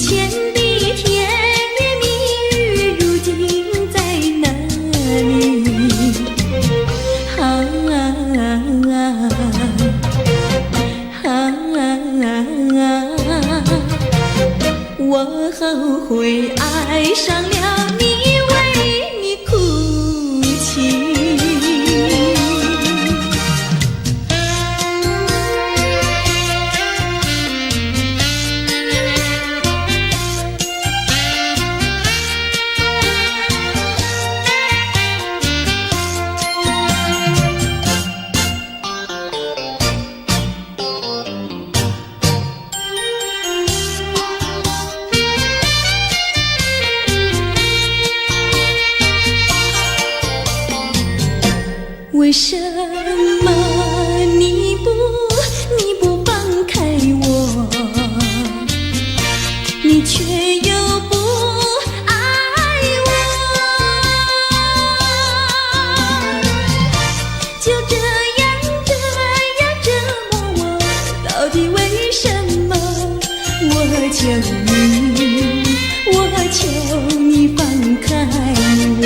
前的甜言蜜语，如今在哪里？我后悔爱上了你，为你哭泣。为什么你不放开我，你却又不爱我？就这样折磨我，到底为什么？我求你放开我。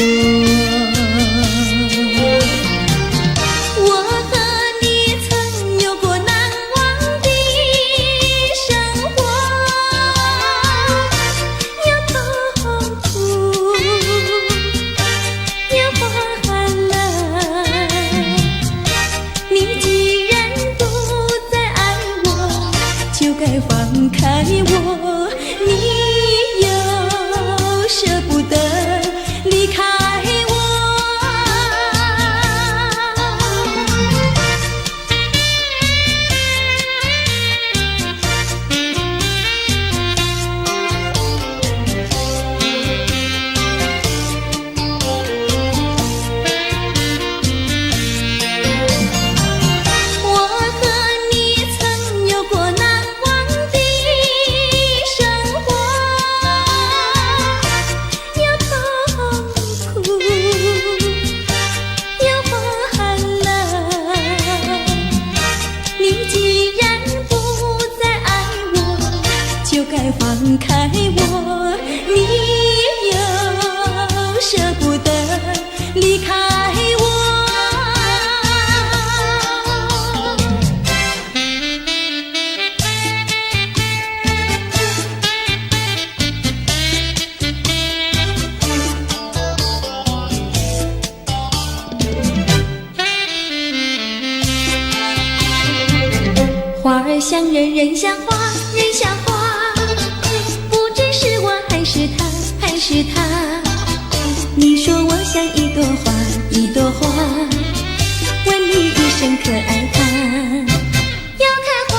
放开我，你又舍不得离开我。我和你曾有过难忘的生活，有痛苦，有欢乐。你既然不再爱我，就该放开我，你又舍不得离开我。花儿像人，人像花，人像花，不知是我还是他，还是他。你说我像一朵花，一朵花，问你一声可爱它？要开花，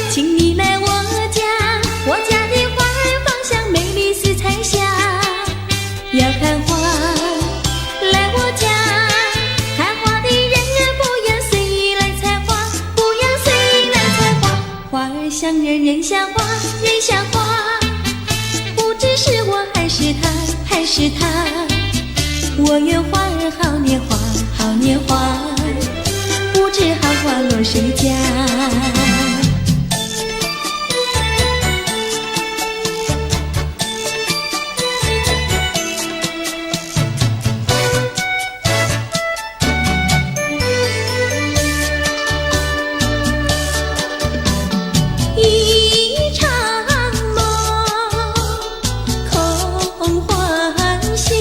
请你来我家，我家的花儿芳香美丽似彩霞。要看花，来我家。花儿像人，人像花，人像花，不知是我还是他，还是他。我愿花儿好年华，好年华，不知好花落谁家。一场梦，空欢喜，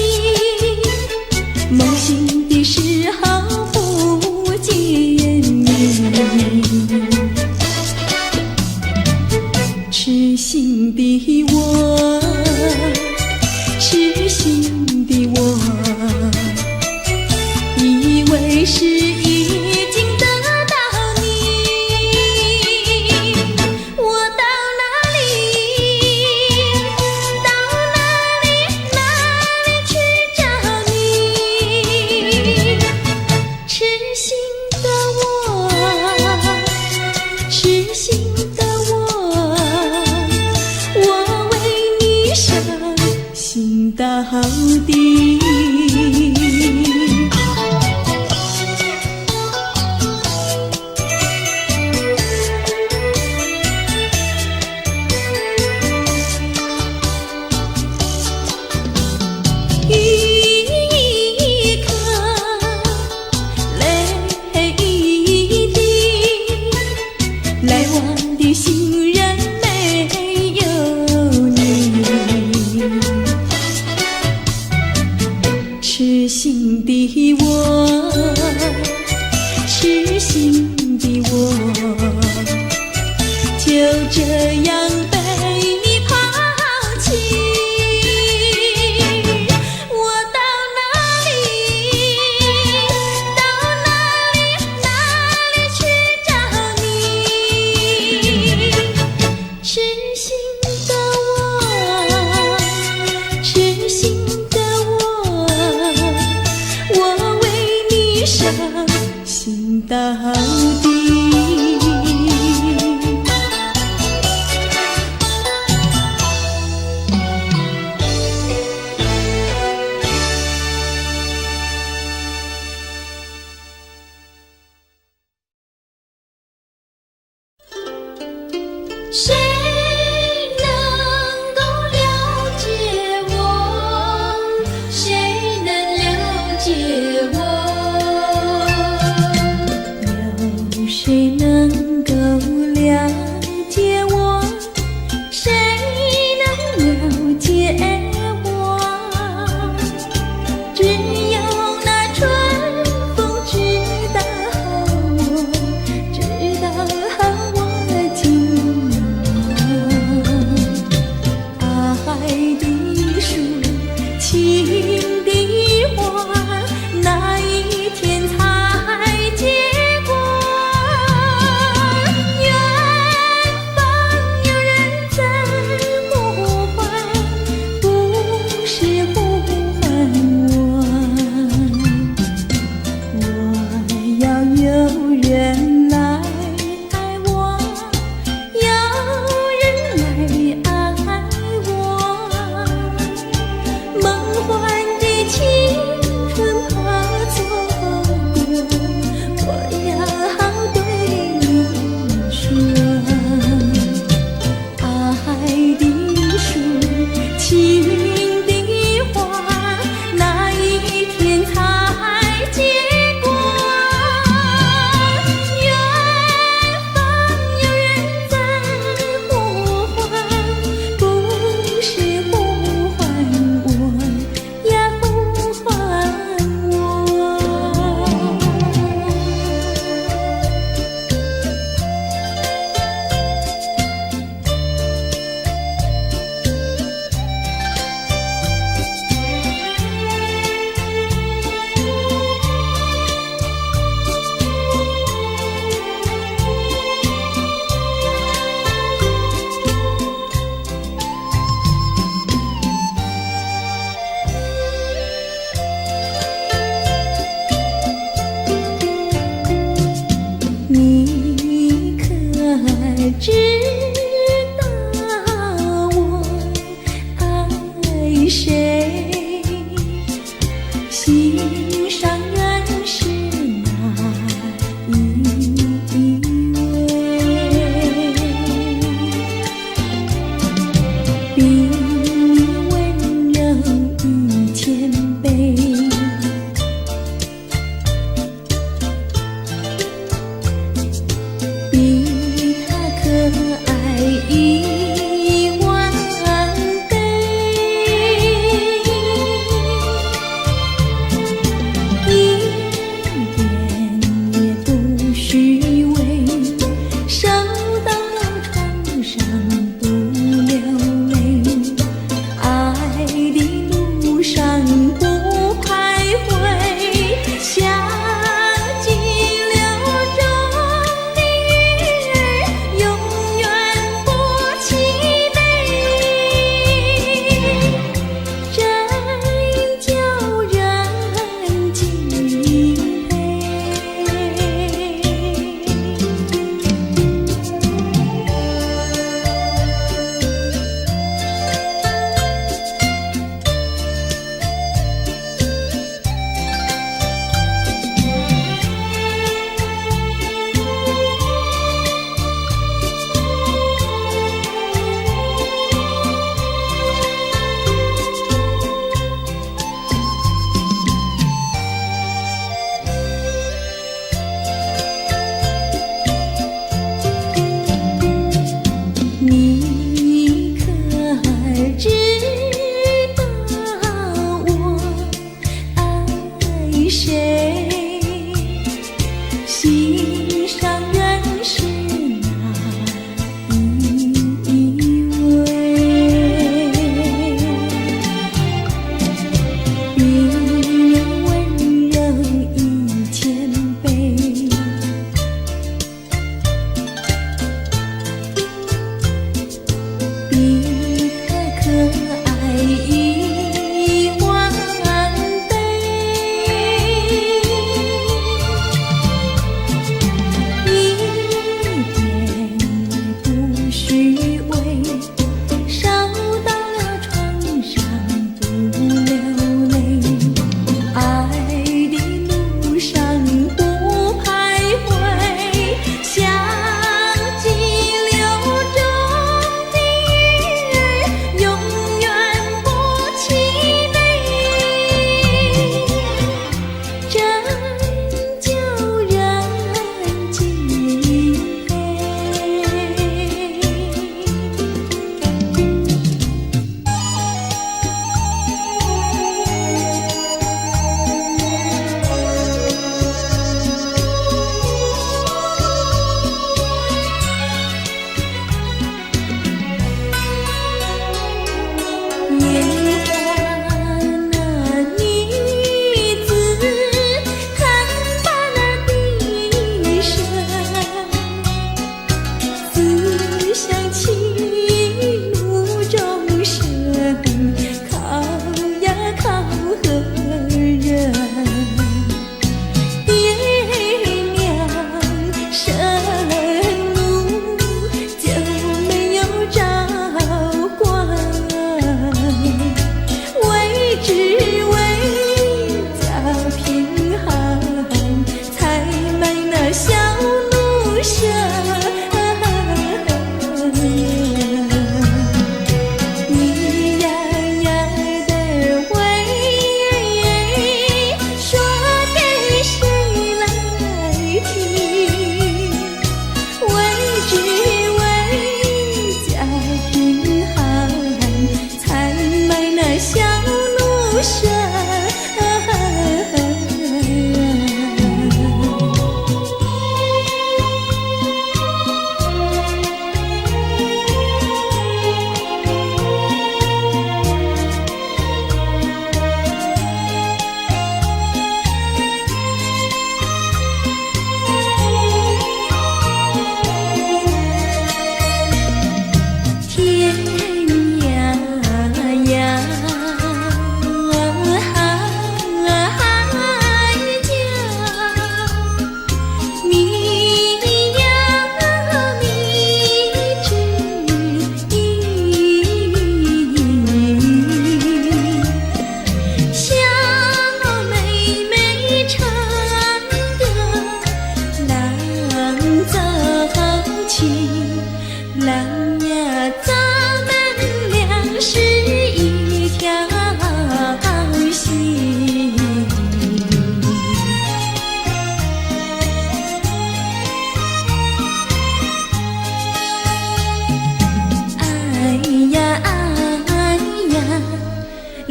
梦醒的时候不见你。痴心的我，痴心的我，以为是已经得到你。我到哪里去找你？痴心的我，痴心的我为你伤心到底。心的我，痴心的我，我为你伤心到底。谁能够了解我？谁能了解我？有谁能够了解我？谁能了解我？只有那春风知道我，知道我今爱的树，情的花，哪一天才结果？远方有人在呼唤，不是呼唤我。我要有人来爱我，有人来爱我。梦幻的青春怕错过，我要对你说，爱的树，情的花，哪一天才结果？远方有人在呼唤，不是呼唤我，呀呼唤我。你可知道我爱谁？心上人是哪一位？比你温柔与谦卑，比他可爱10000倍，一点也不虚伪，手到床上不流泪。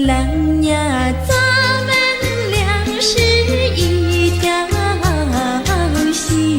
郎呀，咱们俩是一条心。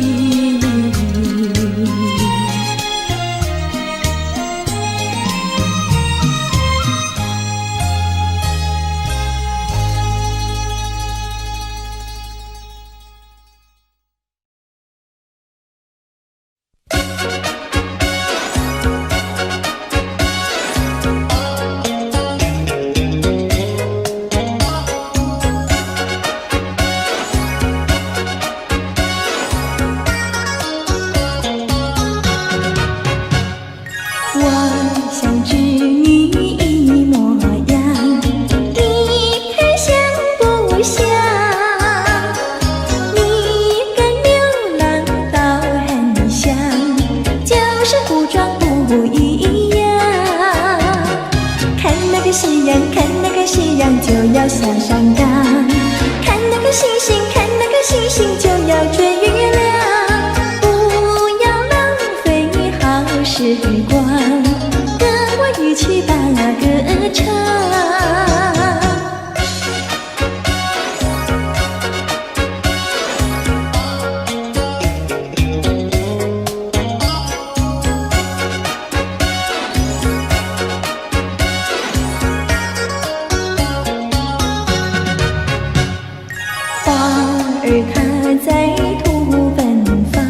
我想知你模样，你看像不像？你跟流浪倒很像，就是服装不一样。看那个夕阳，看那个夕阳就要下山岗，看那个星星，看那个星星就要追月亮。时光，跟我一起把歌唱。花儿它在土奔放。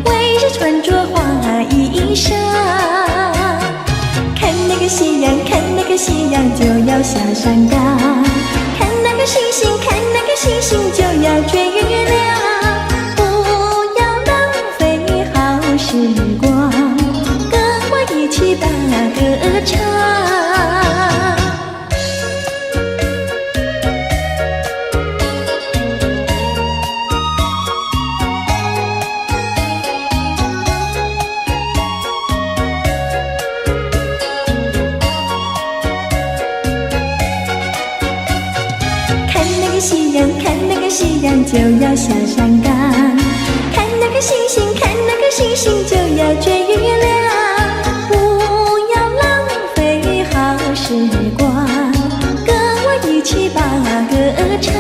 围着穿着花衣裳，看那个夕阳，看那个夕阳就要下山岗，看那个星星，看那个星星就要追月亮。不要浪费好时光，跟我一起把歌唱。夕阳，看那个夕阳就要下山岗，看那个星星，看那个星星就要追月亮。不要浪费好时光，跟我一起把歌唱。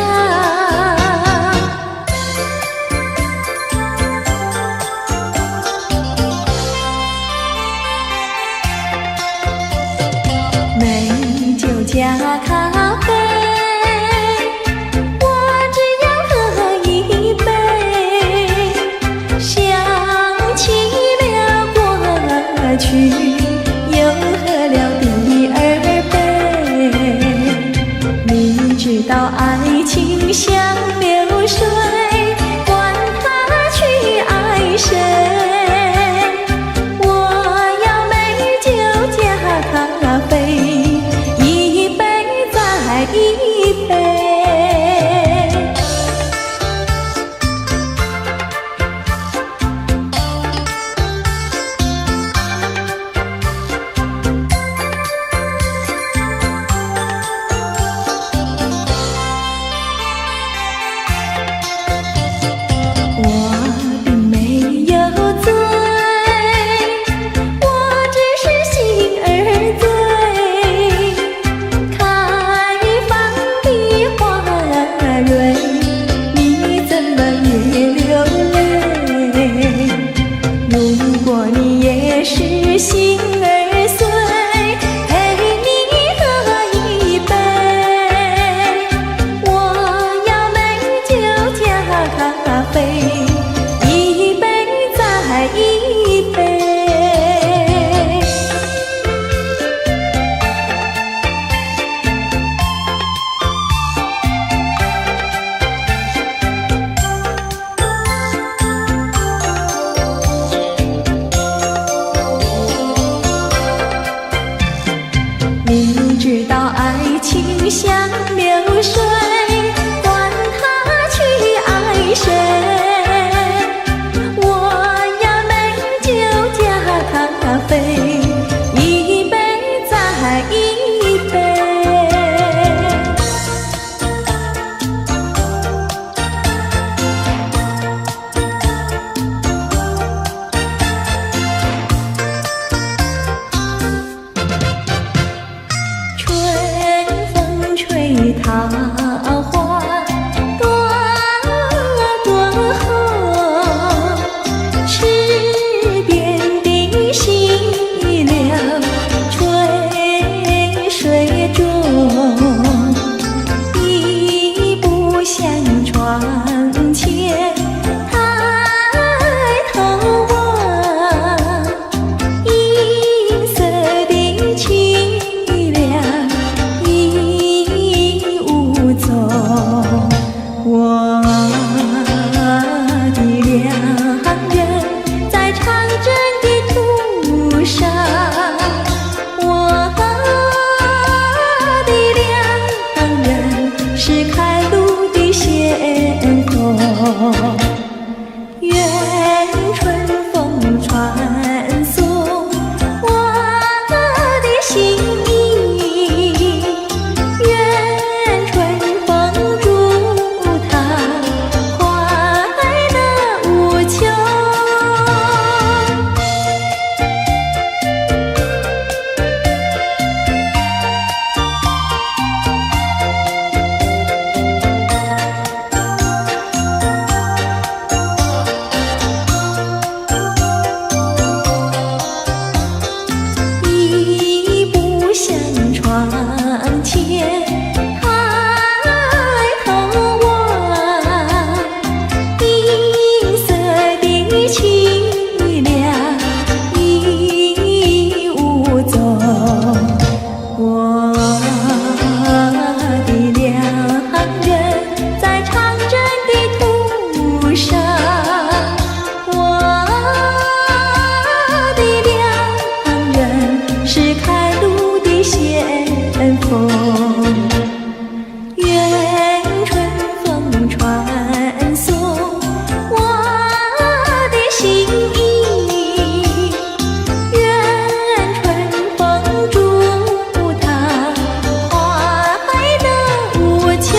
美酒加咖啡，我只要喝一杯。窗前，抬头望，银色的凄凉已无踪。我的良人在长征的途上，我的良人是开路的先锋。愿春风传送我的心意，愿春风祝他快乐无穷。一步向窗前，抬头望，银色的凄凉已无踪。我的良人在长征的途上，我的良人是开路的先锋。愿春风传送我的心意，愿春风祝他快乐无穷。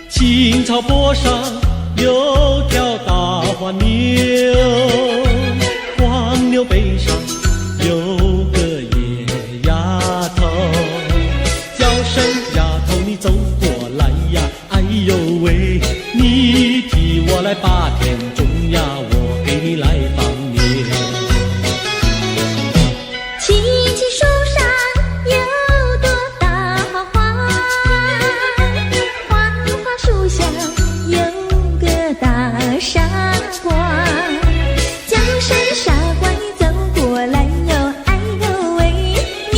青草坡上有条大黄牛，黄牛背上有个野丫头，叫声丫头你走过来呀，哎呦喂，你替我来把田种呀，我给你来放牛。青青树上有朵大花花，花花树下有个大傻瓜，叫声傻瓜你走过来哟，哎呦喂，你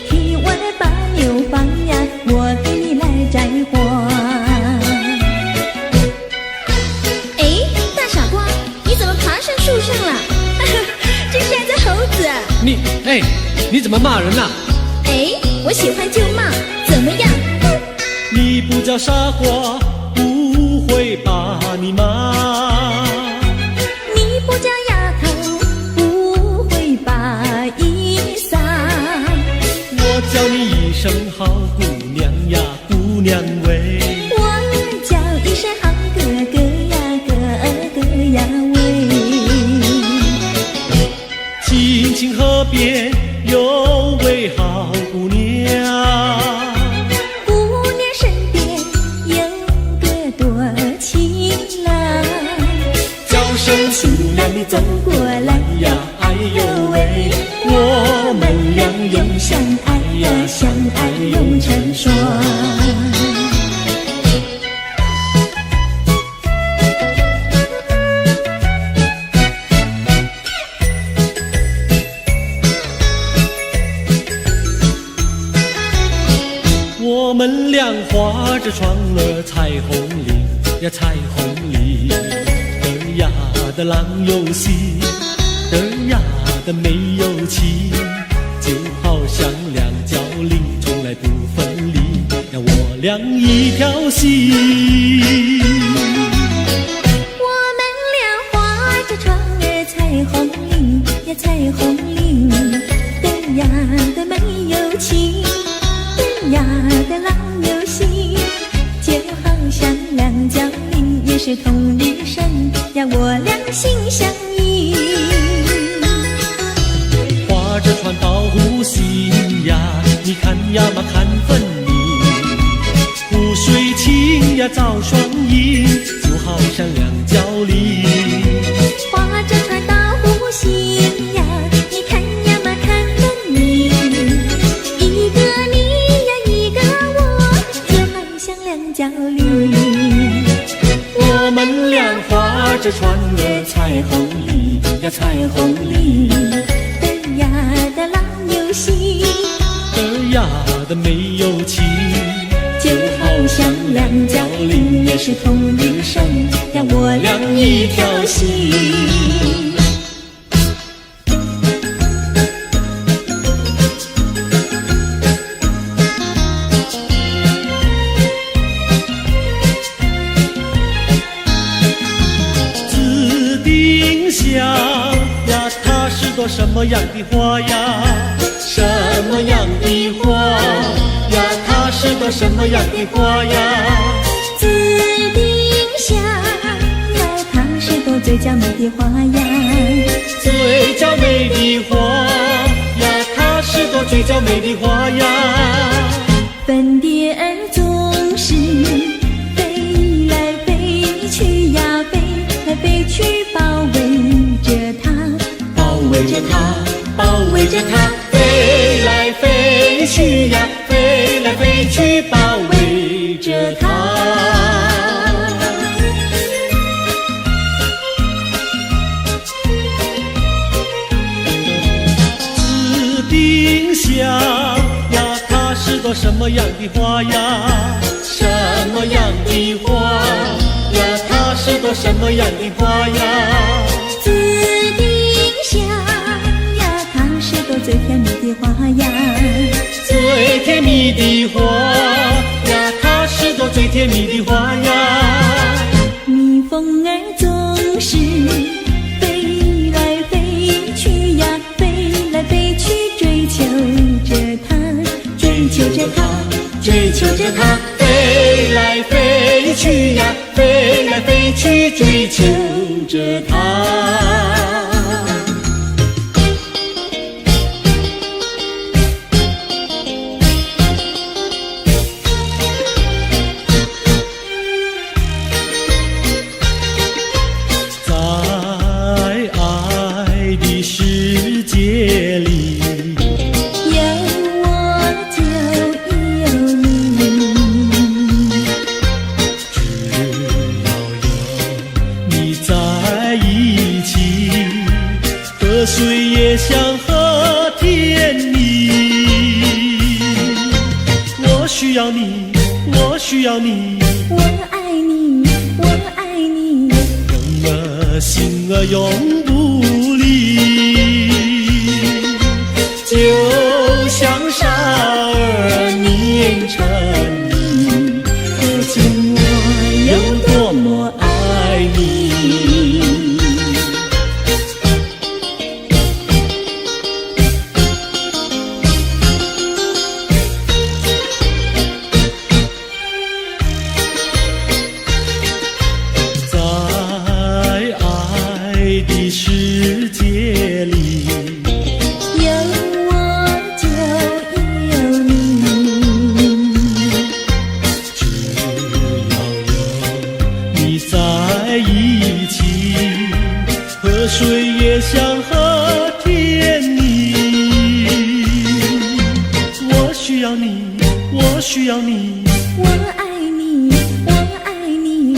替我来把牛放呀，我给你来摘花。哎，大傻瓜，你怎么爬上树上了？这是只猴子。你怎么骂人呐？哎，我喜欢就骂，怎么样？你不叫傻瓜，不会把你骂。你不叫丫头，不会把衣撒。我叫你一声好姑娘呀，姑娘喂。我叫一声好哥哥呀，哥哥呀喂。青青河边有位好姑娘，姑娘身边有个多情郎，叫声姑娘你走过来呀，哎呦喂，我们俩永相爱呀，相爱永成双。我们俩划着船儿彩虹岭呀，彩虹岭，嘚呀的郎有心，嘚呀的没有情，就好像两角铃从来不分离呀，我俩一条心。我们俩划着船儿彩虹岭呀，彩虹岭，嘚呀的没有情，嘚呀的郎有心，就好像两角铃也是同一声呀，我俩心相印。划着船到湖心呀，你看呀嘛看分明，湖水清呀照双影，就好像两角梨。划着船到湖心呀，你看呀嘛看分明，一个你呀一个我，就好像两角梨。我们俩划着船儿彩虹里呀彩虹里，嘚呀的郎有心，嘚呀的没有情，就好像两角梨也是同一生，让我俩一条心。紫丁香呀，它是朵什么样的花呀？什么样的花呀？它是朵什么样的花呀？紫丁香呀，它是朵最娇美的花呀。最娇美的花呀，它是朵最娇美的花呀。粉蝶儿总是飞来飞去呀，飞来飞去，包围着它，包围着它，包围着它，飞来飞去呀，飞来飞去，包围着它。紫丁香呀，它是朵什么样的花呀？什么样的花呀？它是朵什么样的花呀？紫丁香呀，它是朵最甜蜜的花呀。最甜蜜的花呀，它是朵最甜蜜的花呀。蜜蜂儿总是飞来飞去呀，飞来飞去，追求着它，追求着它，追求着它，飞来飞去呀，飞来飞去，追求着它。在爱的世界里，有我就有你，只要有你在一起，河水也像和甜蜜。我需要你，我需要你，我爱你，我爱你，永儿心儿永不离。就像傻儿念成你，可见我有多么爱你。在爱的世界里，有我就有你，只要有你在一起，河水也像和甜蜜。我需要你，我需要你，我爱你，我爱你，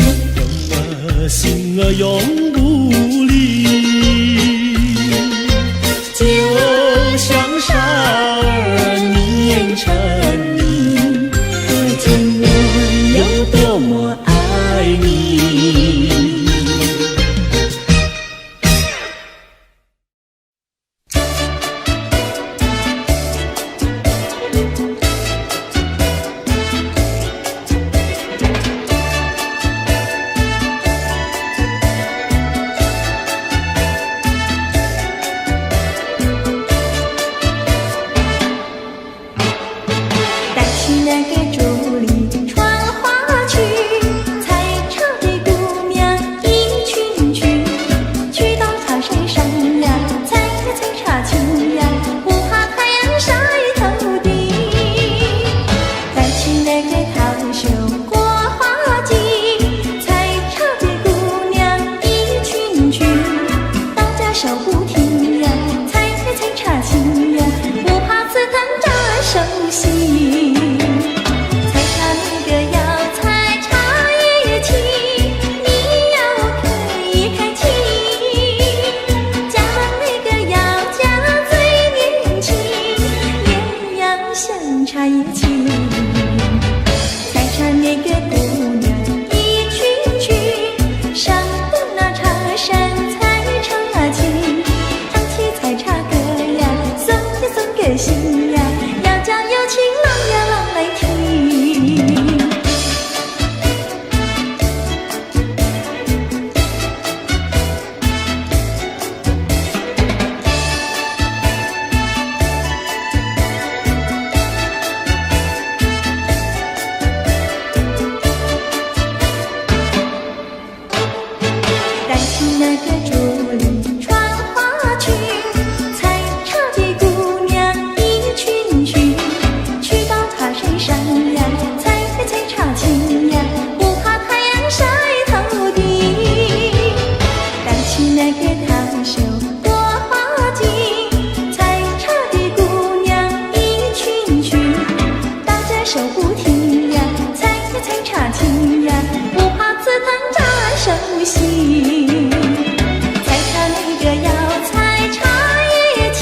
心儿永不离。就像傻儿念成你，可见我有多么爱你。那个竹林穿花裙，采茶的姑娘一群群，去到茶山上呀，采茶青呀，不怕太阳晒头顶。带起那个她手过花径，采茶的姑娘一群群，打着手不停呀，采茶青呀，不怕刺疼扎手心。采茶那个要采茶叶青，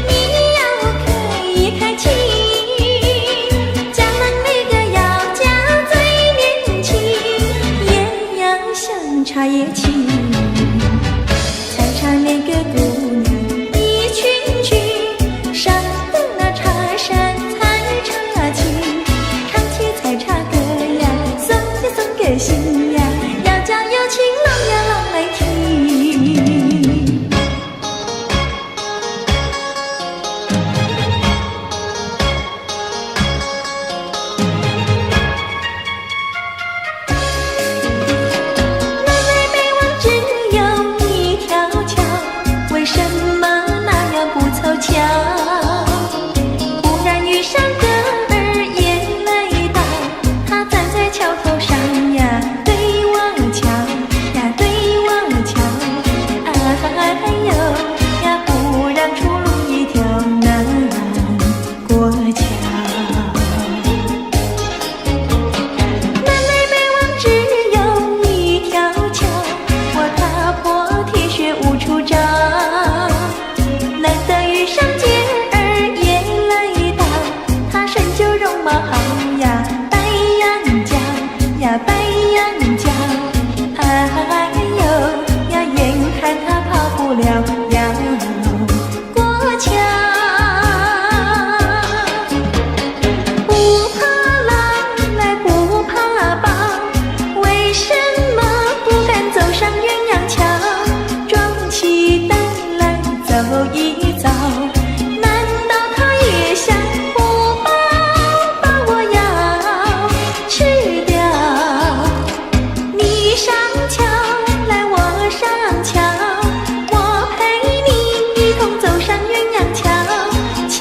你要开青。加冷那个要加最年轻，也要像茶叶青。采茶那个姑娘一群群，上的那茶山采茶青，唱起采茶歌呀，送给心呀，要叫有情郎呀郎来听。南来北往只有一条桥，为什么那样不凑巧？忽然遇上个儿也来到，他站在桥头上呀，对我瞧呀，对我瞧，哎呦呀，不让出路一条难过桥。南来北往只有一条桥，我踏破铁鞋无处找。难得遇上姐儿也来到，她身就容貌好呀，白羊角呀，白羊角，哎呦呀，眼看她跑不了要过桥。不怕狼来不怕豹，为什么不敢走上鸳鸯桥？壮起胆来走一遭，难道他也想不饱把我要吃掉？你上桥来我上桥，我陪你一同走上鸳鸯桥，千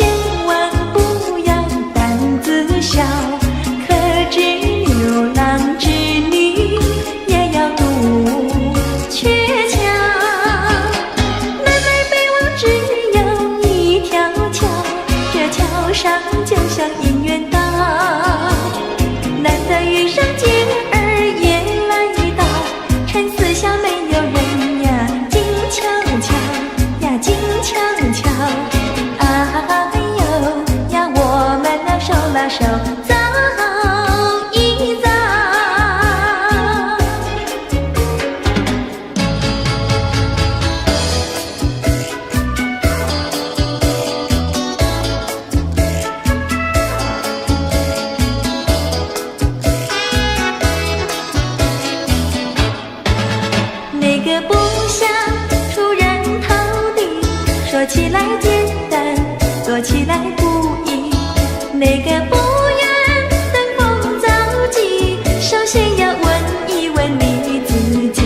万不要胆子小，可知牛郎织女也要渡鹊桥。南来北往只有一条桥，这桥上就像姻缘道。难得遇上姐儿也来到，趁四下没有人呀，静悄悄呀，静悄悄，哎呦呀，我们俩手拉手走一遭。那个不想出人头地，说起来简单，做起来不易。那个不愿登峰造极，首先要问一问你自己。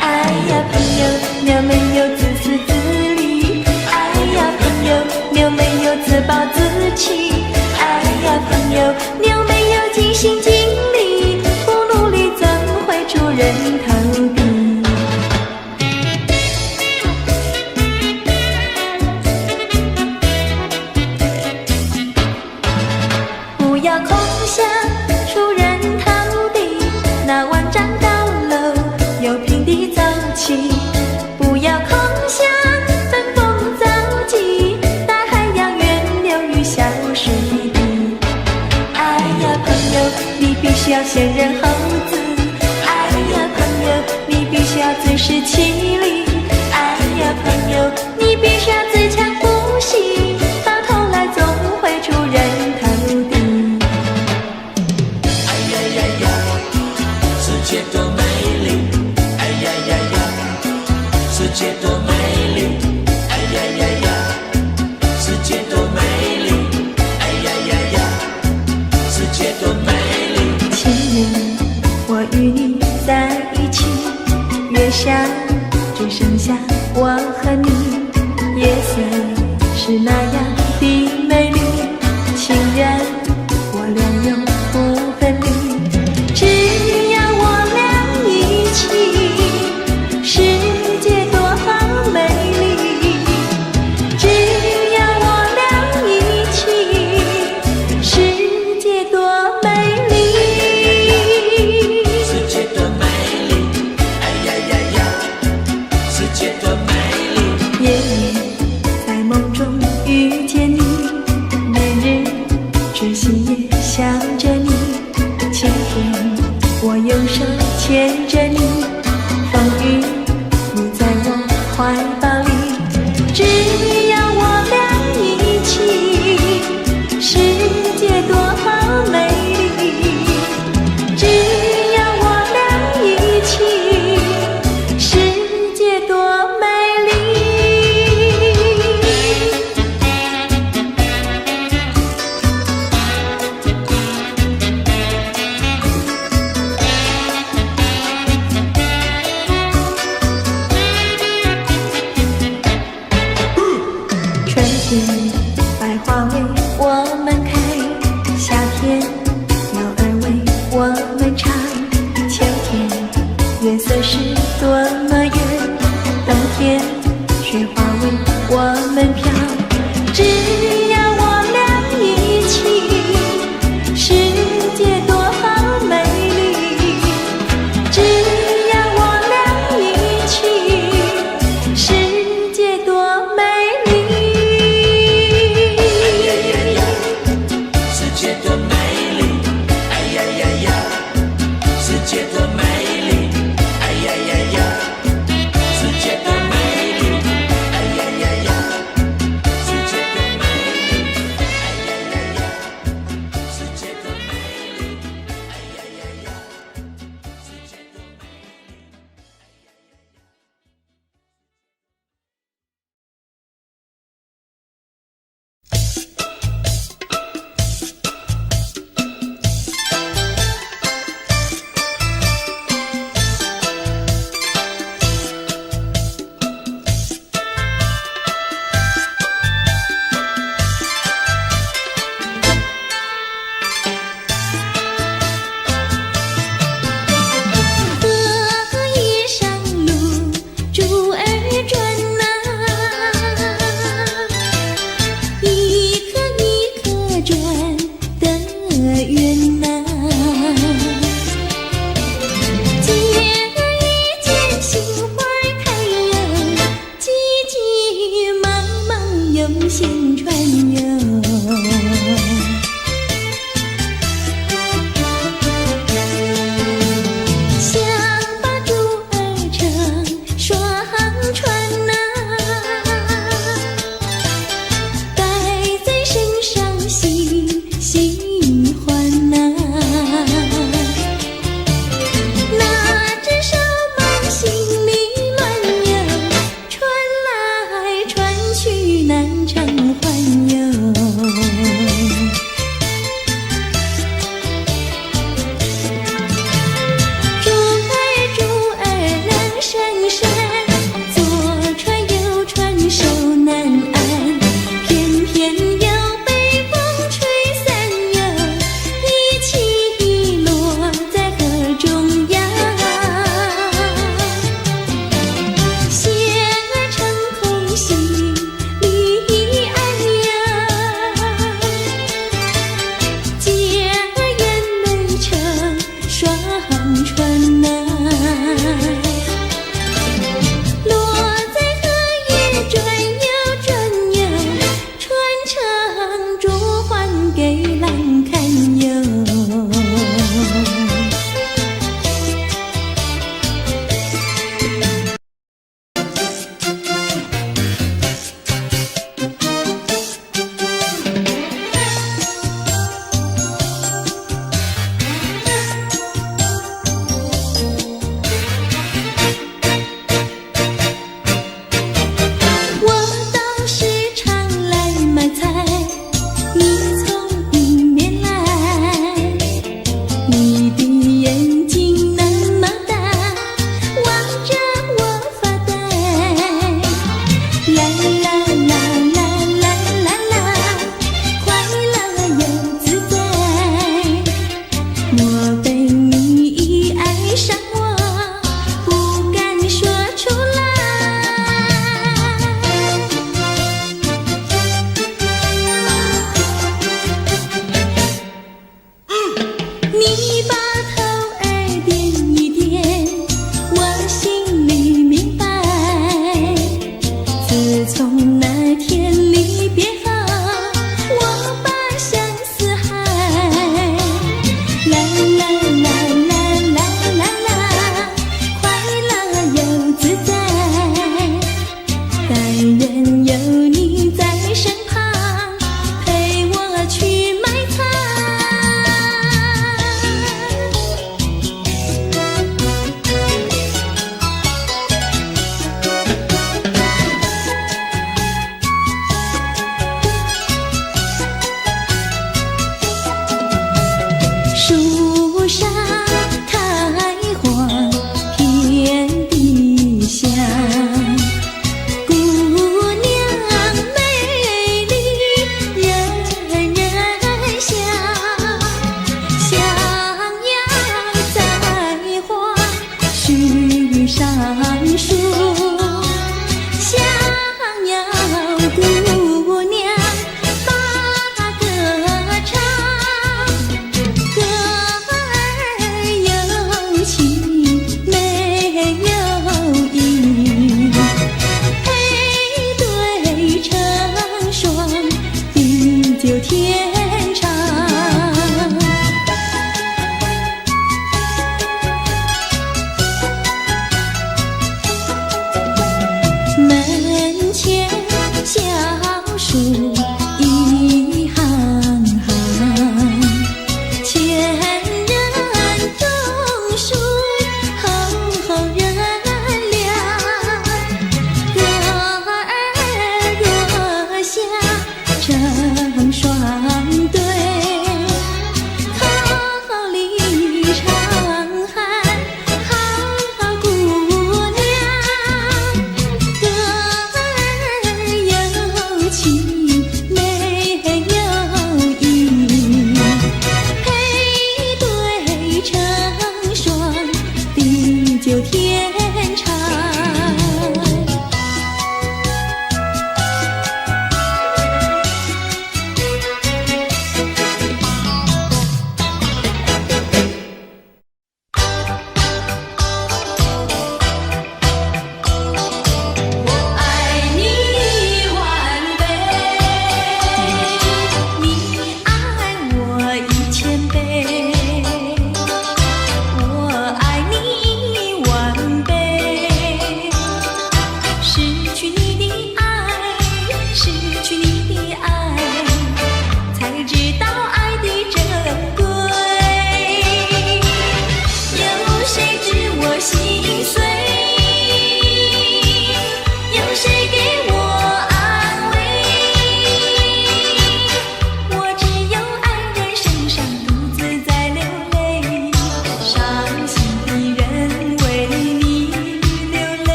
哎呀朋友，你有没有自私自利？哎呀朋友，你有没有自暴自弃？哎呀朋友，你有没有尽心尽力？不努力怎会出人头地？不要空想出人头地，那万丈高楼有平地走起。不要空想登峰造极，大海洋源流于小水滴。哎呀朋友，你必须要先人后子。哎呀朋友，你必须要自食其力。哎呀朋友，你必须要自强不息，到头来总会出人头地。哎呀呀呀，世界多美丽！哎呀呀呀，世界多美丽！哎呀呀呀，世界多美丽！哎呀呀呀，世界多美丽！情人，我与你在一起，越想只剩下我和你，夜色是那样的美丽，情人我俩永不分离，只要我俩一起，世界多美丽，只要我俩一起，世界多美丽，世界多美丽，哎呀呀呀，世界多美丽。夜夜在梦中遇见你，每日追醒也想着你，晴天我用手牵着你，风雨你在我怀抱里，只要我俩一起，世界多美丽，只要我俩一起，世界多美丽。春天百花为我们开，夏天鸟儿为我们唱，秋天月色是多么圆，冬天雪花为我们飘，只要我俩一起，世界多美丽，只要我俩一起，世界多美丽。门前小树一行行，前人种树，后人粮。歌儿落下成双对，桃李长hand好姑娘。歌儿有情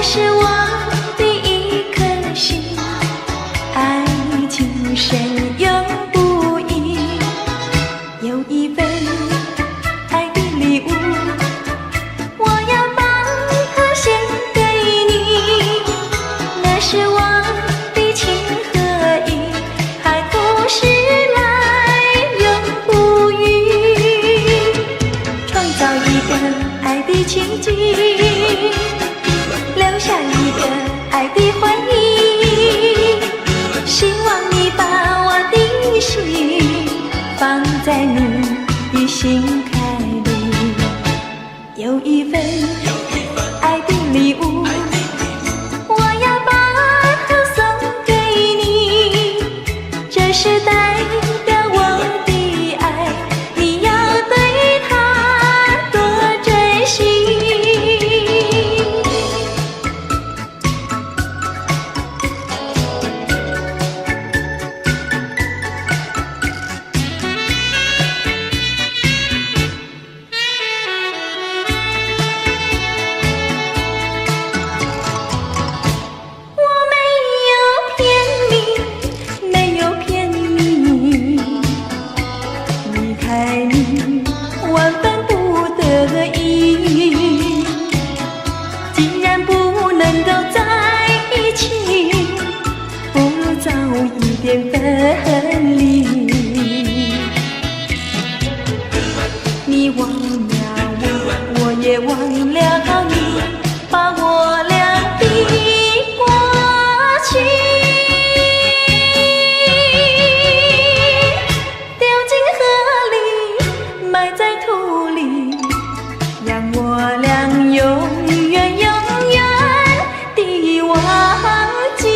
那是我的一颗心，爱情深永不移。有一份爱的礼物，我要把它献给你，那是我的情和意，海枯石烂永不渝，创造一个爱的奇迹，留下一个爱的回忆，希望你把我的心放在你的心坎里。有一份爱的礼物，我要把它送给你，这是代表我的爱，你要对它多珍惜。万般不得已，既然不能够在一起，不如早一点分离。你忘了我，我也忘了你，把我俩的过去埋在土里，让我俩永远永远地忘记。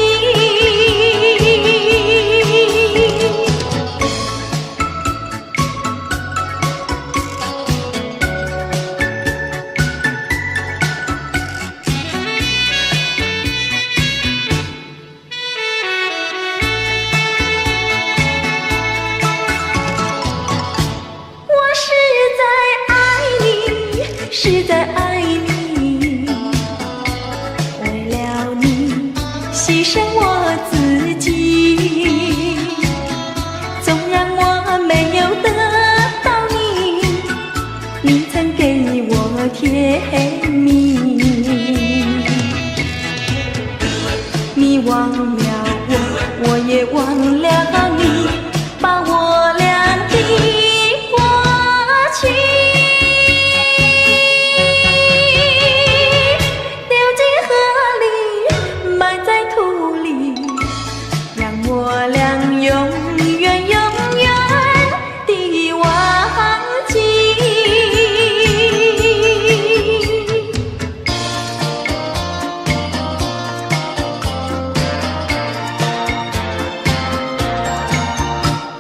是在爱你，为了你牺牲我自己。纵然我没有得到你，你曾给我甜蜜。你忘了我，我也忘了你，把我俩的过去我俩永远永远地忘记。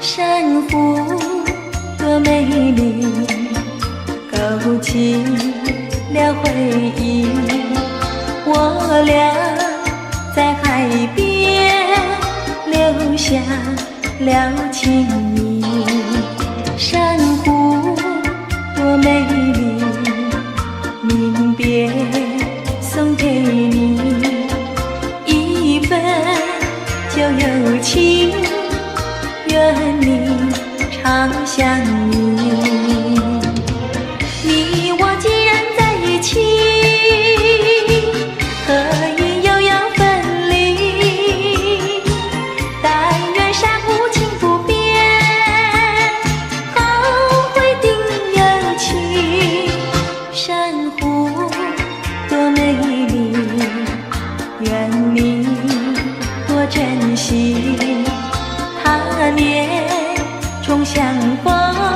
珊瑚多美丽，勾起了回忆。我俩在海边留下了情谊，珊瑚多美丽，临别送给你一份旧友情，愿你常相依。你我既然在一起，何以又要分离？但愿山无情不变，后会定有期。珊瑚多美丽，愿你多珍惜。他年重相逢。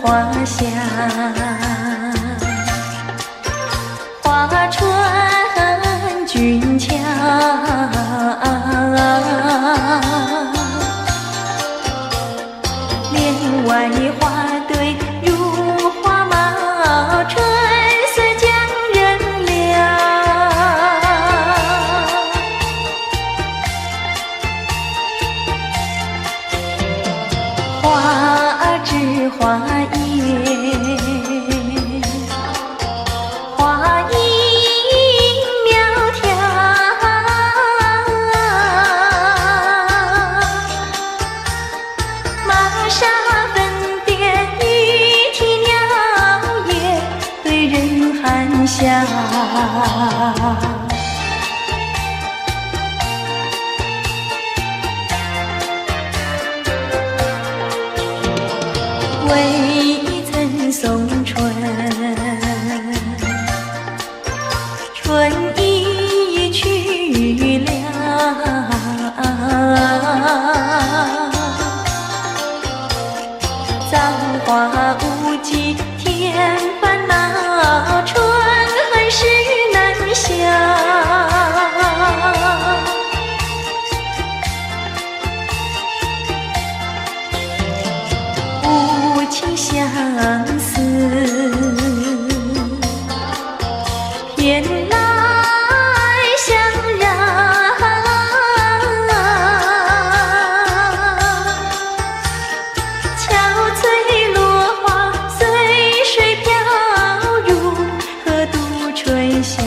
花香，花穿俊俏，帘外花对如花帽，春色将人撩。花枝花叶，花影苗条，玛莎粉点玉啼鸟也对人含笑。未曾送春，春已去了。葬花无忌添烦恼，春恨事难消。情相思，偏来相让。憔悴落花随水飘，如何度春宵？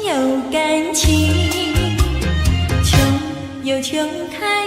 有情，穷又穷开。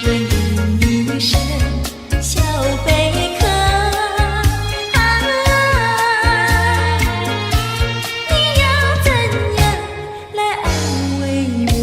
问一声小贝壳，你要怎样来安慰我？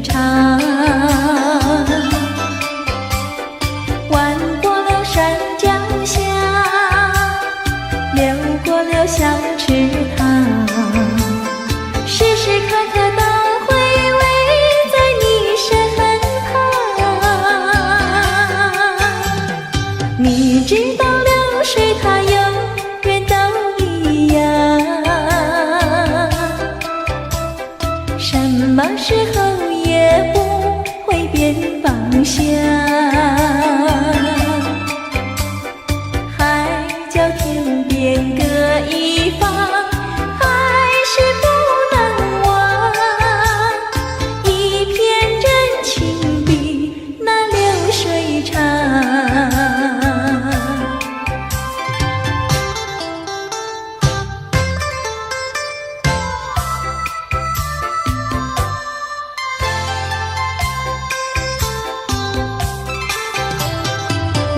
长，弯过了山脚下，流过了小池塘，时时刻刻都回味在你身旁。你知道流水它永远都一样，什么时候也不会变方向。海角天边各一方，还是不能忘。一片真情比那流水长。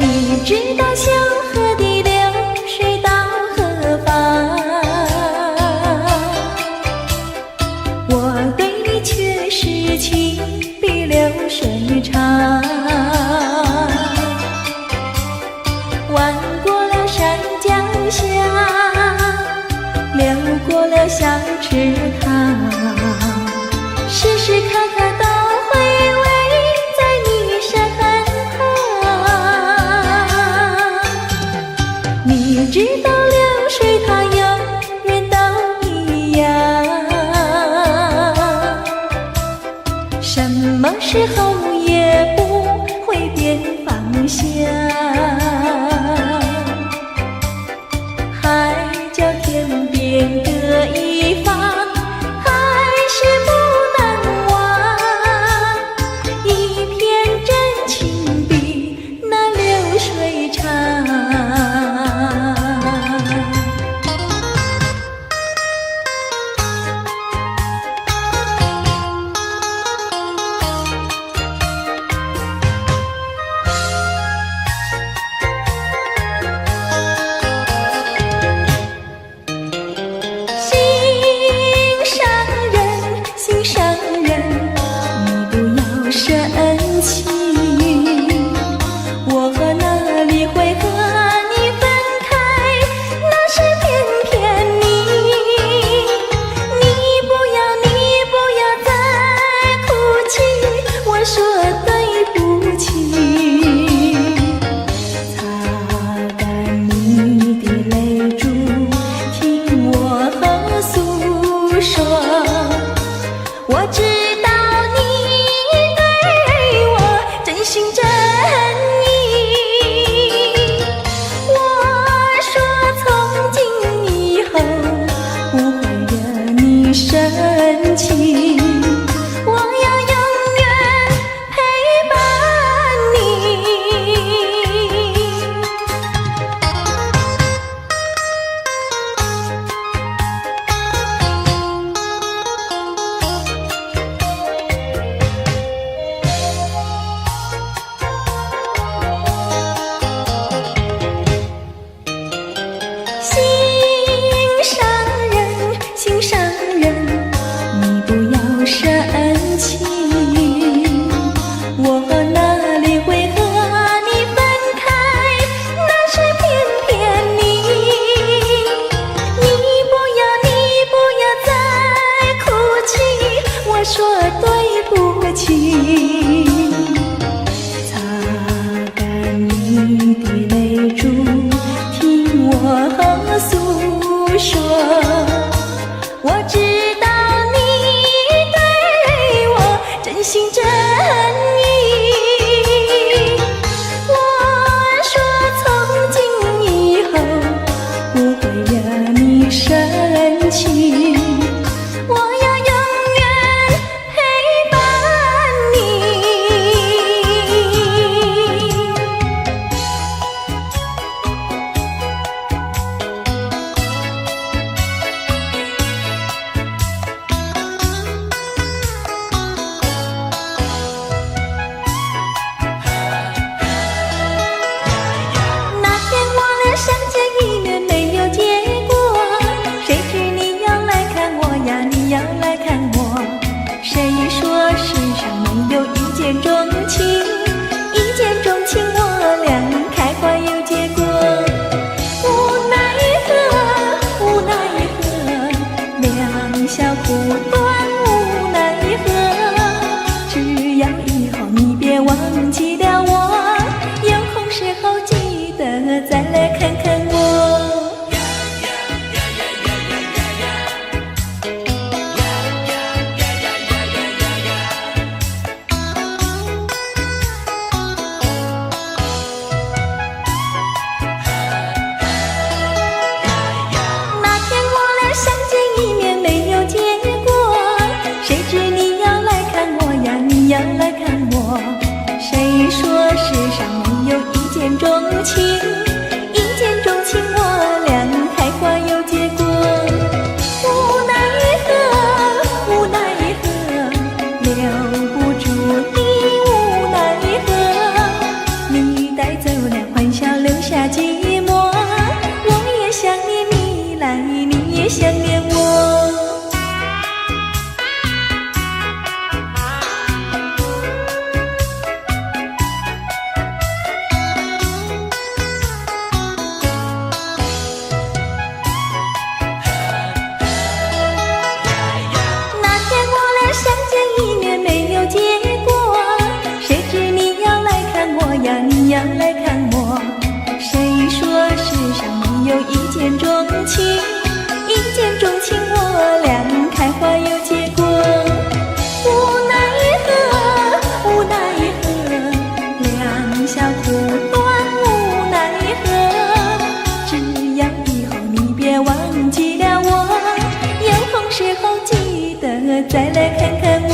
你知道小河的流水到何方，我对你却是情比流水长。弯过了山脚下，流过了小池塘，时时刻刻都回味在你身旁。你知道流水它永远都一样，什么时候也不会变方向。海角天边各一方，还是不能忘。一片真情比那流水长。得再来看看我。要来看我，谁说世上没有一见钟情？一见钟情，我俩开花有结果。无奈何，无奈何，留不住你，无奈何，你带走了欢笑，留下寂寞。我也想念你来，你也想念我。你要来看我，谁说世上没有一见钟情？一见钟情，我俩开花有结果。无奈何，无奈何，两小苦短，无奈何。只要以后你别忘记了我，有空时候记得再来看看我。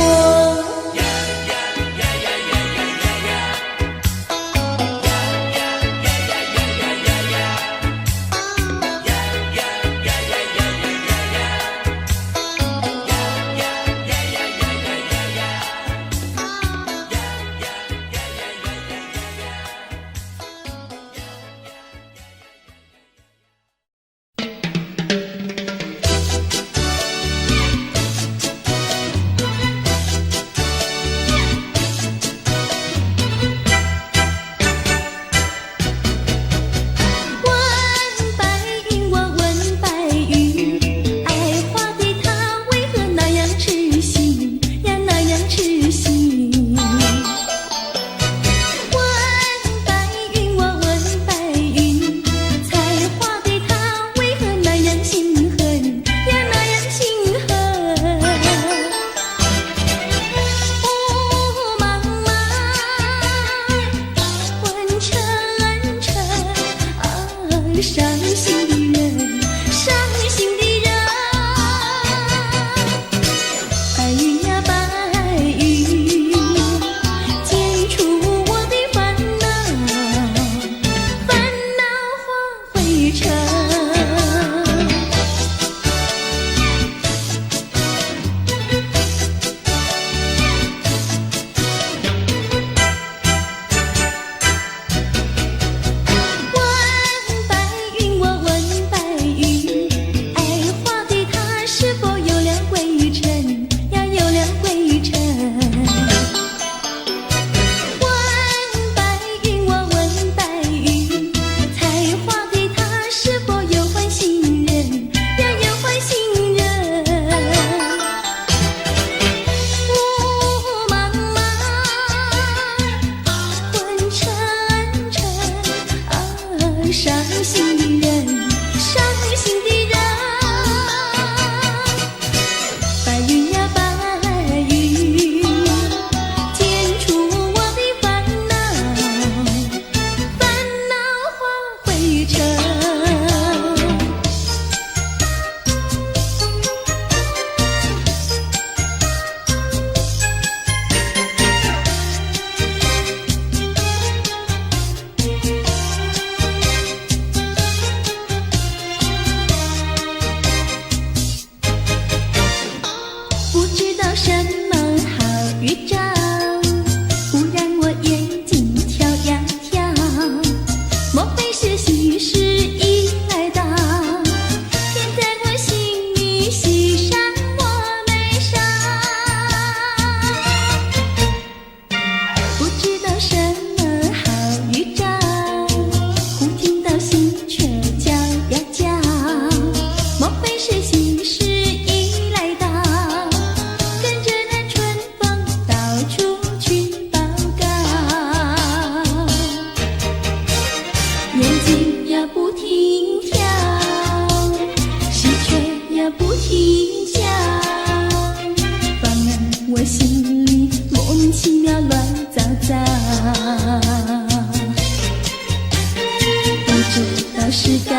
不知道是高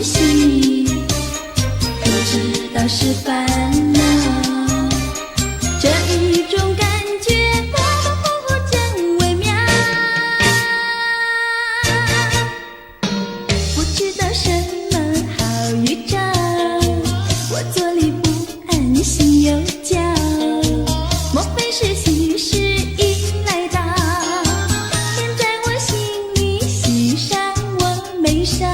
兴，不知道是烦恼，这一种感觉模模糊糊真微妙。不知道什么好预兆，我坐立不安，心又焦，莫非是喜事已来到？甜在我心里，喜上我眉梢。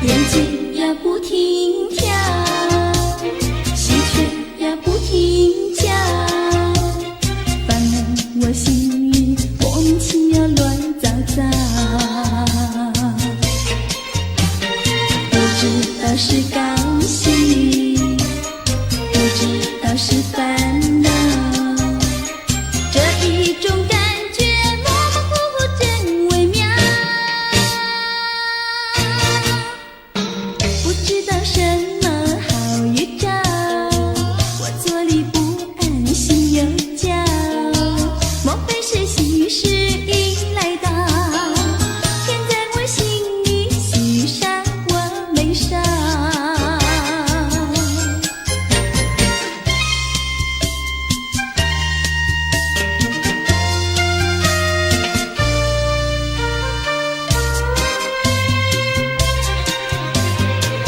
眼睛呀不停跳，喜鹊呀不停叫，烦了我心里莫名其妙乱糟糟。不知道是高兴，不知道是烦恼，这一种感觉模模糊糊真微妙。不知道什么好预兆，我坐立不安，心又焦，莫非是喜事已来到？甜在我心里，喜上我眉梢。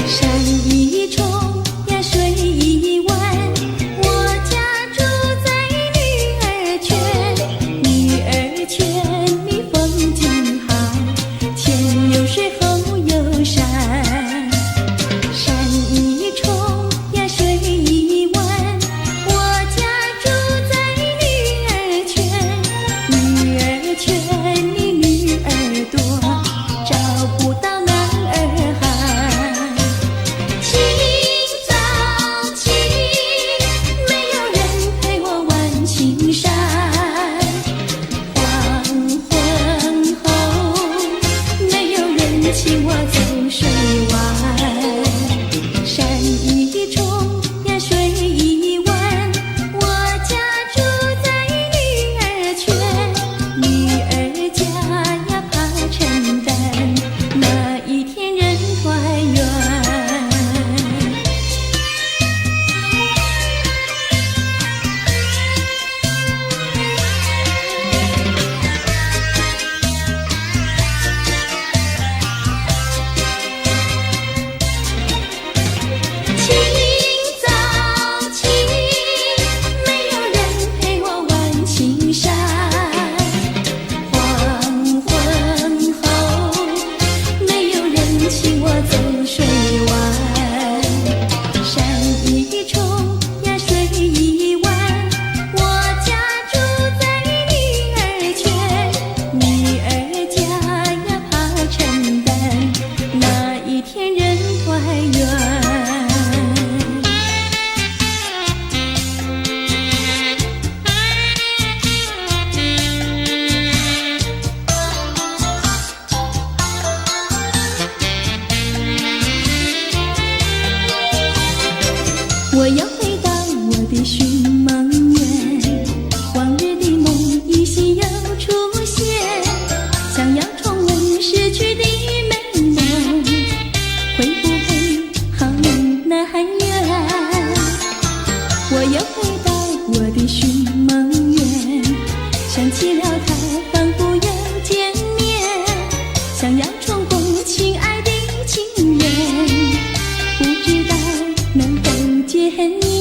山一重呀水一弯，我家住在女儿圈。女儿圈里风景好，前有水后有山。山一重呀水一弯，我家住在女儿圈。女儿圈里女儿多，找不到男儿汉。清早起，没有人陪我玩青山。黄昏后，没有人请我走水湾。山一重呀水一弯，我家住在女儿圈。女儿家呀怕承担，那一天人团圆。清早起，没有人陪我玩青山。黄昏后，没有人请我走水湾。山一重呀水一弯，我家住在女儿圈。女儿家呀怕承担，那一天人团圆。我要回到我的寻梦园，往日的梦依稀又出现，想要重温逝去的美梦，会不会好难圆？我又回到我的寻梦园，想起了他，仿佛又见面，想要重逢亲爱的情人，不知道能否见面。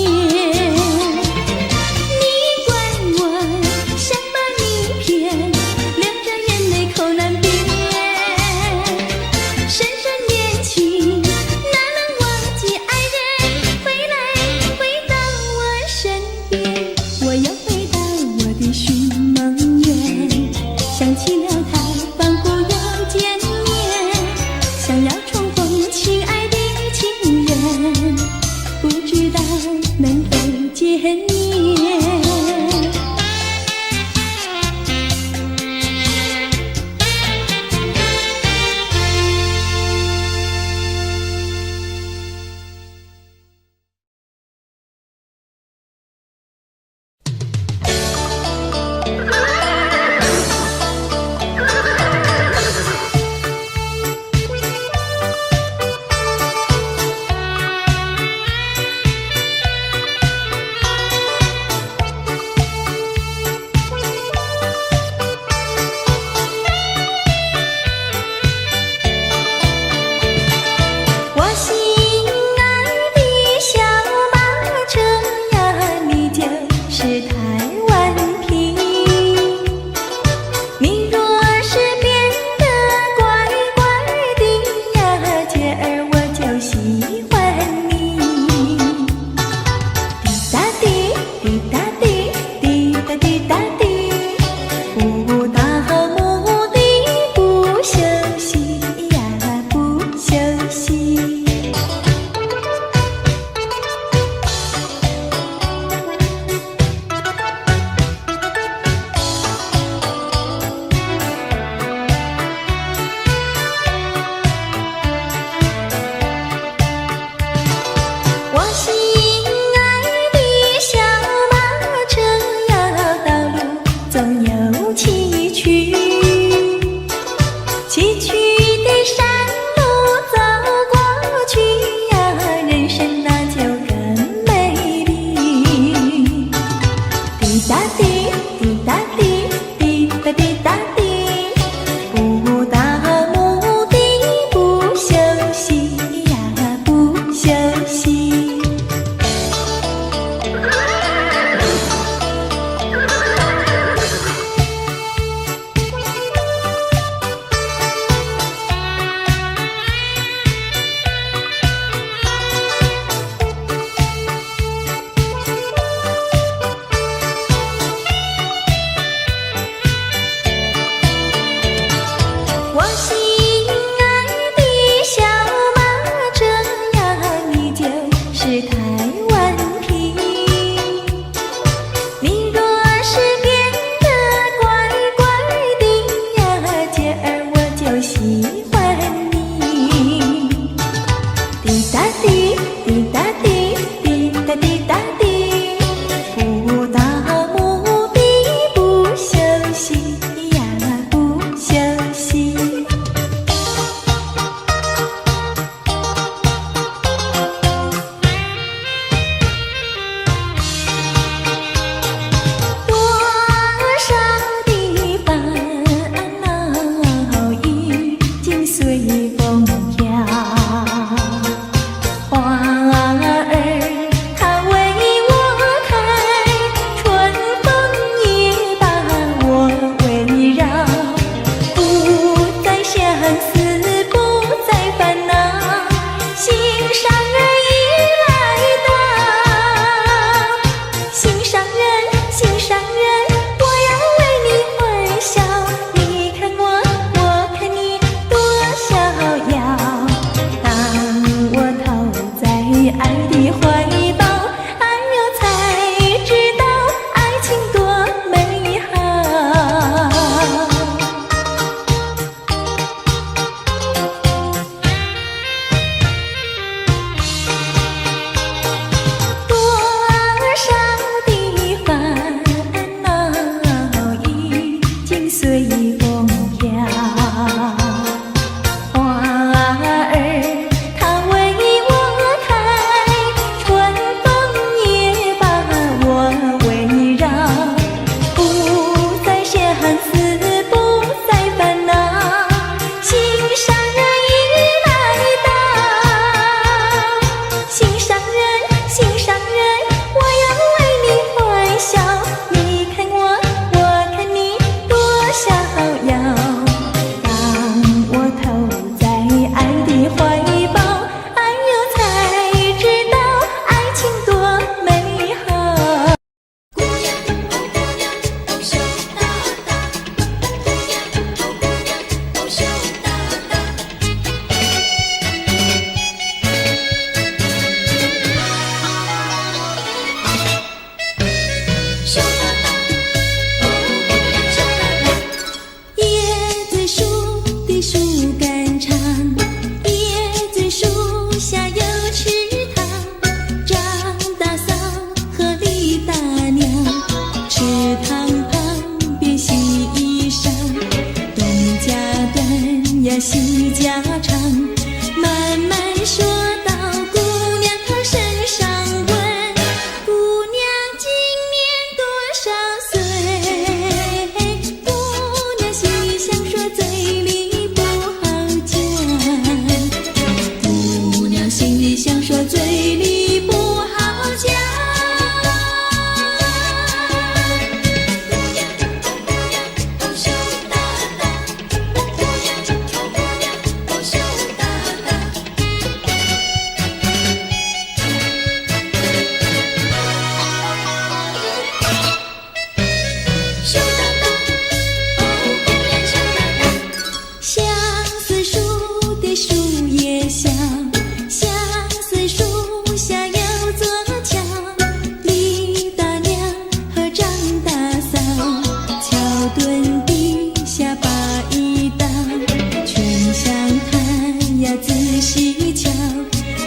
仔细瞧，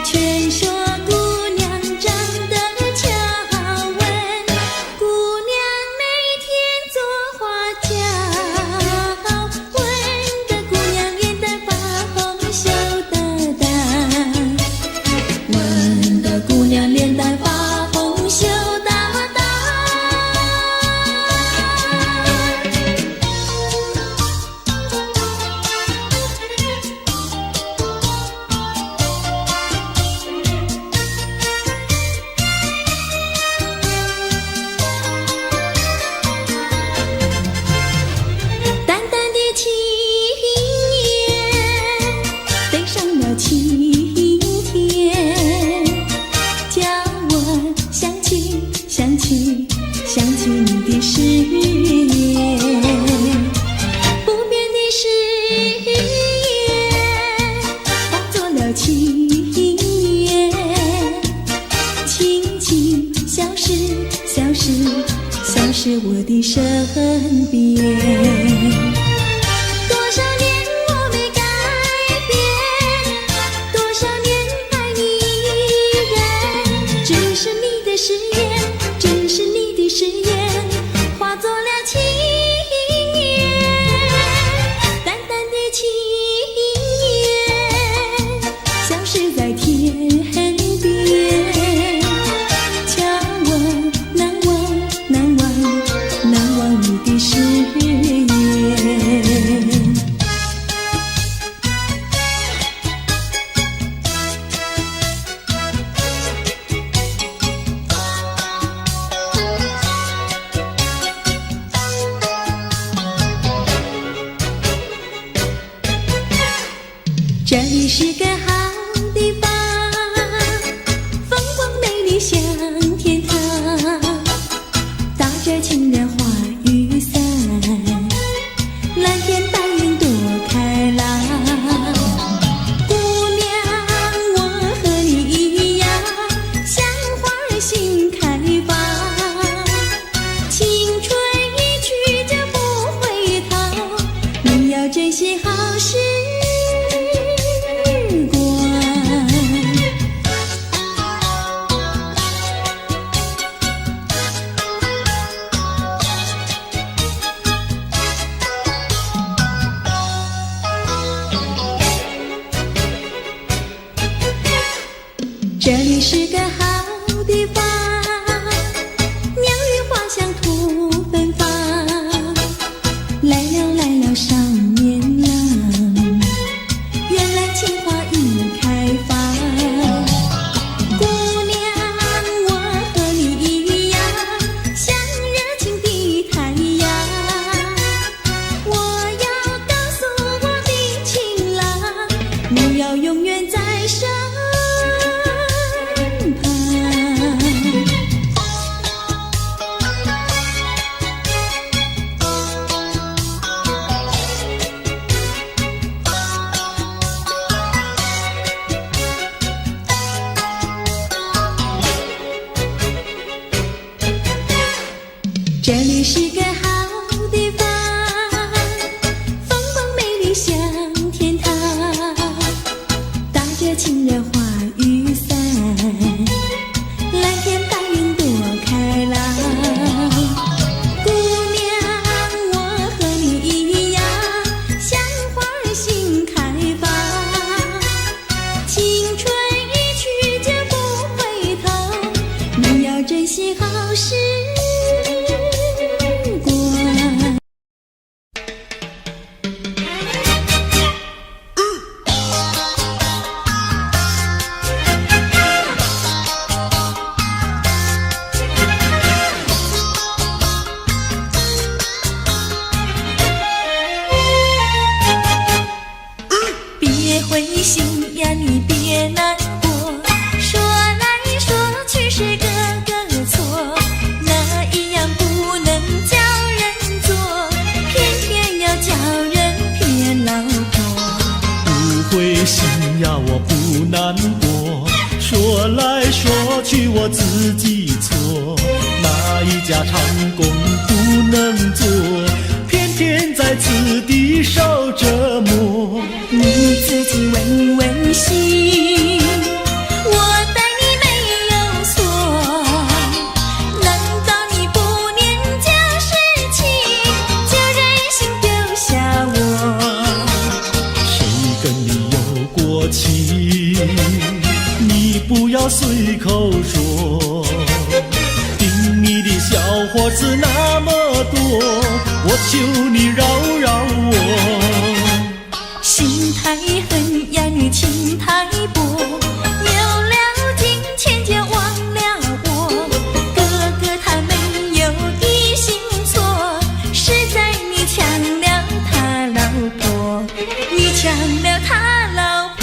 全说姑娘长得巧，问姑娘每天做花轿，问个姑娘脸蛋发红羞答答，问个姑娘脸蛋发红羞答答。淡淡的青烟飞上了青天，叫我想起想起想起你的誓言，不变的誓言化作了情缘，轻轻消失消失消失我的身边。多少年我没改变，多少年爱你依然，只是你的誓言，只是你的誓言化作了情缘，淡淡的情缘消失在天边，叫我难忘难忘难忘你的誓言。这里是个好地方，风光美丽像天堂，打着情人花雨伞，蓝天白云多开朗。姑娘，我和你一样，像花儿心开放，青春一去就不回头，你要珍惜好时光。这里是个好地方，鸟语花香吐芬芳，来了来了少年郎，原来情花已开放。姑娘，我和你一样，像热情的太阳，我要告诉我的情郎，你要永远在身旁。这里是个好地方，风光美丽像天堂，打着情人花雨伞，蓝天白云多开朗。姑娘，我和你一样，像花儿心开放，青春一去就不回头，你要珍惜好时光。别灰心呀，你别难过，说来说去是个个错，那一样不能叫人做，偏偏要叫人骗老婆。不灰心呀，我不难过，说来说去我自己错，哪一家长工不能做，偏偏天在此地受折磨。你自己问问心，我待你没有错，难道你不念旧事情，就任性丢下我？谁跟你有过情，你不要随口说，听你的小伙子那么多，我求你饶饶我。心太狠呀，你情太薄，有了金钱就忘了我。哥哥他没有一心错，是在你抢了他老婆，你抢了他老婆。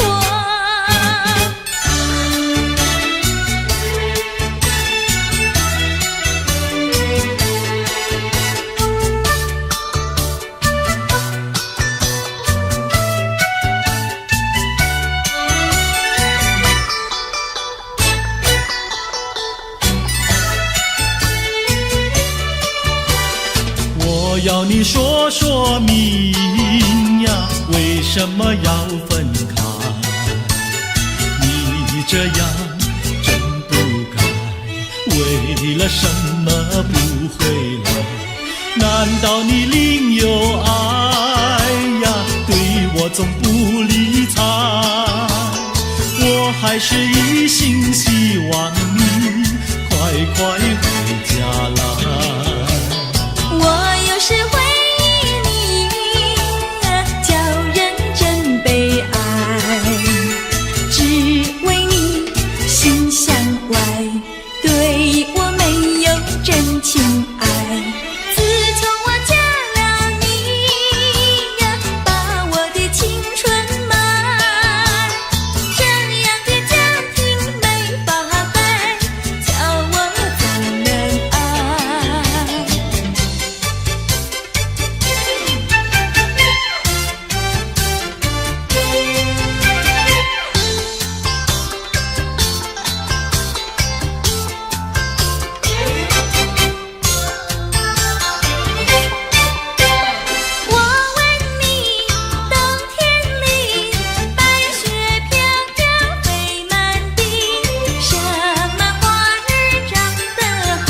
我要你说说明呀，为什么要分开？你这样真不该，为了什么不回来？难道你另有爱呀？对我总不理睬，我还是一心希望你快快回家来。我有时会忆你，叫人真悲哀，只为你心向外，对我没有真情爱。自从我嫁了你呀，把我的青春卖，这样的家庭没法改，叫我怎能爱？我问你，冬天里白雪飘飘飞满地，什么花儿长得好，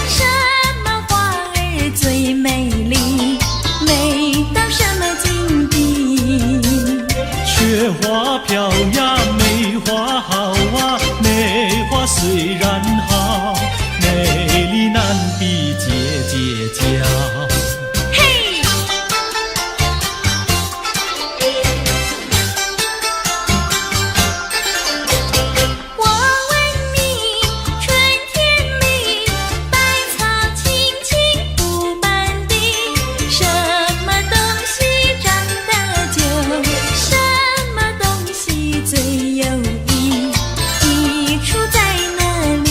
什么花儿最美丽，美到什么境地？雪花飘呀，梅花好啊，梅花虽然好，美丽难比姐姐娇。嘿！我问你，春天里百草青青不满地，什么东西长得久，什么东西最有益，益处在哪里？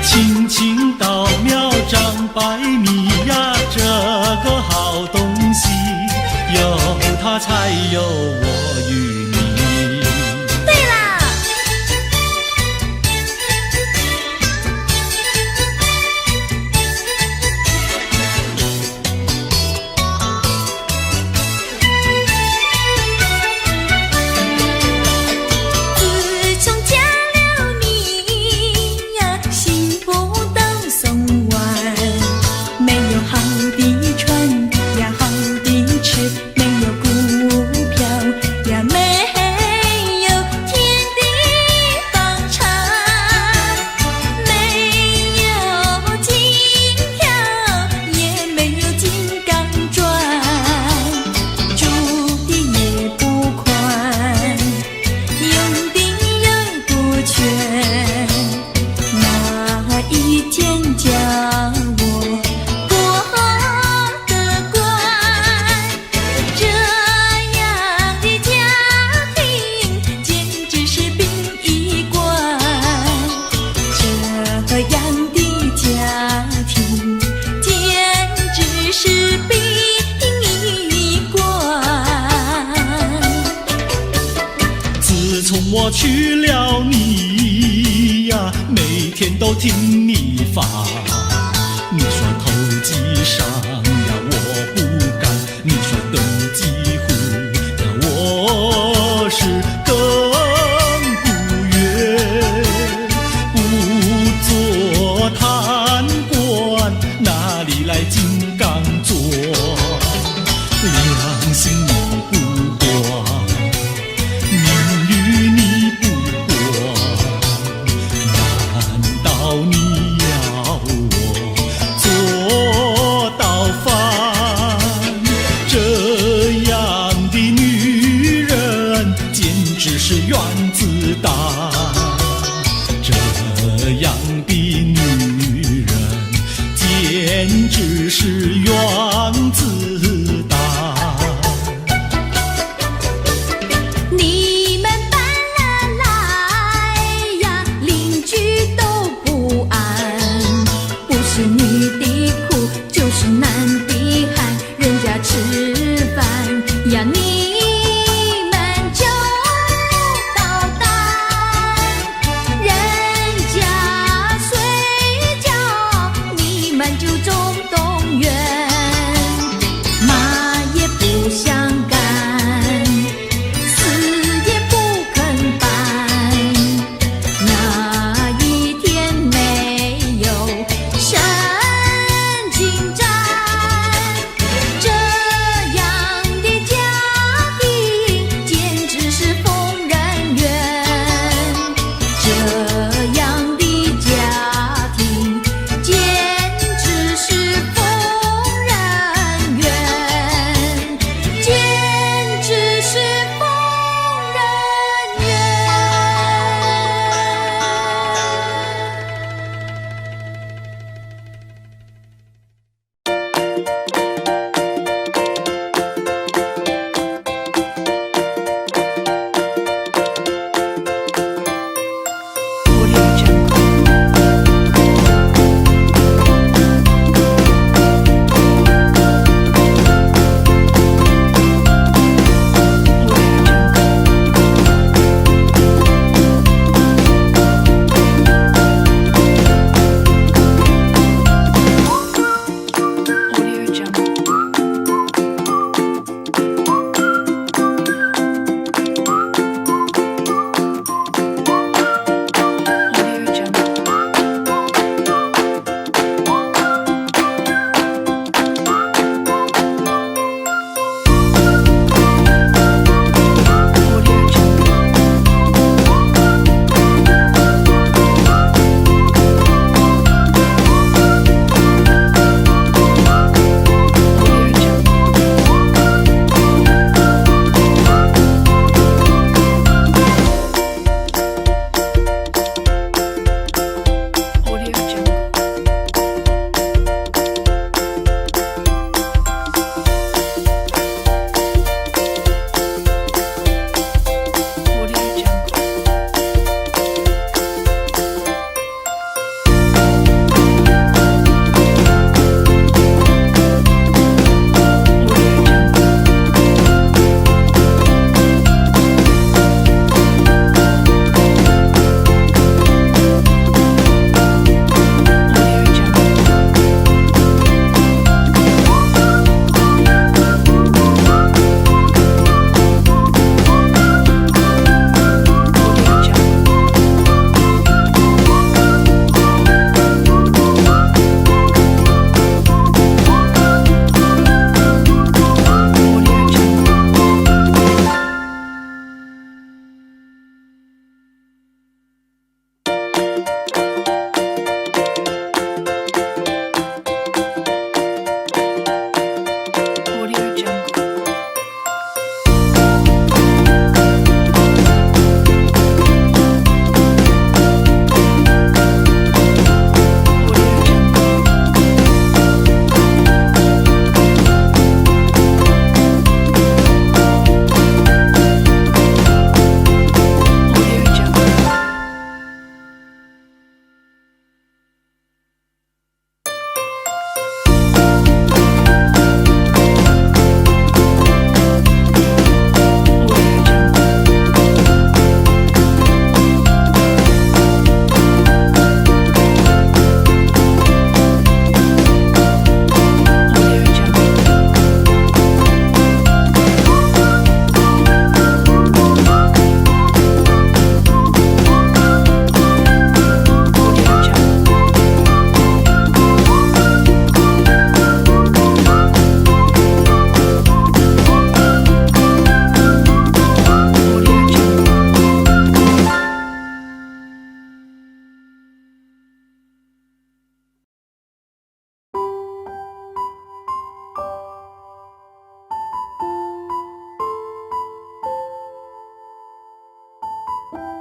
青青稻苗长百米呀，这个好东西，有它才有我与你。对啦！自从嫁了你呀，幸福都送完，没有好的穿呀，好的吃，没有股票呀，没有天地房产，没有金条，也没有金刚钻，住的也不宽，用的又不全，哪一天叫我过得惯？这样的家庭简直是殡仪馆，这样的家庭简直是殡仪馆。自从我娶了你呀，每天都听你发，你说投机上呀，我是原子弹。这样的女人简直是原子弹。你们搬了来呀，邻居都不安，不是女的哭，就是男的喊，人家吃饭呀，你们就捣蛋，人家睡觉，你们就总动员。Thank